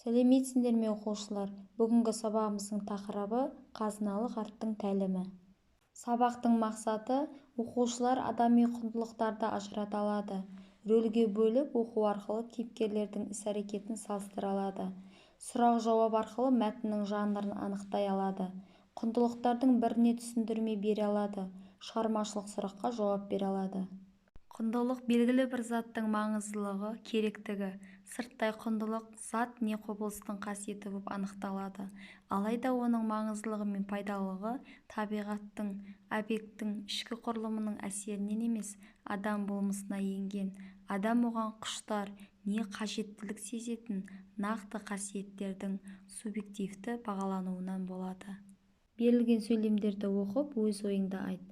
Сәлеметсіңдер ме оқушылар? Бүгінгі сабағымыздың тақырыбы қазыналы қарттың тәлімі. Сабақтың мақсаты оқушылар адами құндылықтарды ажырата алады. Рөлге бөліп оқу арқылы кейіпкерлердің іс-әрекетін салыстыра алады. Сұрақ-жауап арқылы мәтіннің жанрын анықтай алады. Құндылықтардың біріне түсіндірме бере алады. Шығармашылық сұраққа жауап бере алады. Құндылық белгілі бір заттың маңыздылығы, керектігі. Сырттай құндылық зат не құбылыстың қасиеті болып анықталады. Алайда оның маңыздылығы мен пайдалылығы табиғаттың, объекттің ішкі құрылымының әсерінен емес, адам болмысына енген. Адам оған құштар, не қажеттілік сезетін нақты қасиеттердің субъективті бағалануынан болады. Берілген сөйлемдерді оқып, өз ойыңды айт.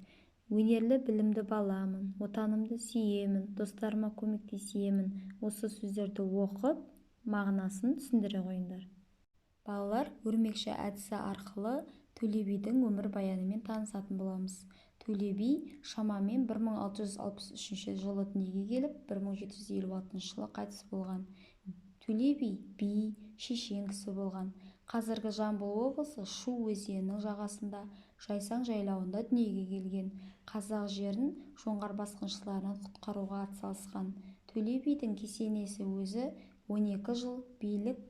Өнерлі, білімді баламын, отанымды сүйемін, достарыма көмектесемін. Осы сөздерді оқып, мағынасын түсіндіре қойыңдар. Балалар, өрмекші әдісі арқылы Төле бидің өмірбаянымен танысатын боламыз. Төле би шамамен 1663 жылы дүниеге келіп, 1756 жылы қайтыс болған. Төле би, шешен кісі болған. Қазіргі Жамбыл облысы Шу өзенінің жағасында Жайсаң жайлауында дүниеге келген. Қазақ жерін жоңғар басқыншыларынан құтқаруға атсалысқан. Төле бидің кесенесі өзі 12 жыл билік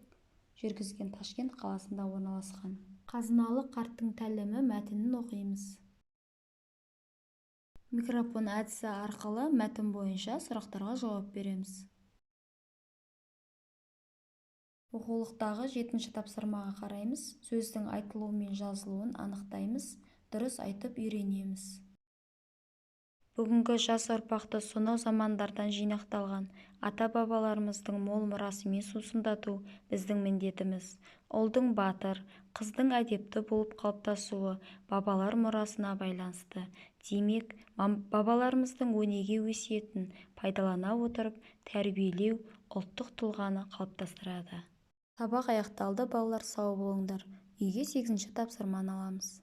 жүргізген Ташкент қаласында орналасқан. Қазыналы қарттың тәлімі мәтінін оқимыз. Микрофон әдісі арқылы мәтін бойынша сұрақтарға жауап береміз. Оқулықтағы 7-ші тапсырмаға қараймыз. Сөздің айтылуы мен жазылуын анықтаймыз. Дұрыс айтып үйренеміз. Бүгінгі жас ұрпақты сонау замандардан жинақталған ата-бабаларымыздың мол мұрасымен сусындату біздің міндетіміз. Ұлдың батыр, қыздың әдепті болып қалыптасуы бабалар мұрасына байланысты. Демек, бабаларымыздың өнеге өсиетін пайдалана отырып, тәрбиелеу ұлттық тұлғаны қалыптастырады. Сабақ аяқталды, балалар, сау болыңдар. Үйге 8-ші тапсырманы аламыз.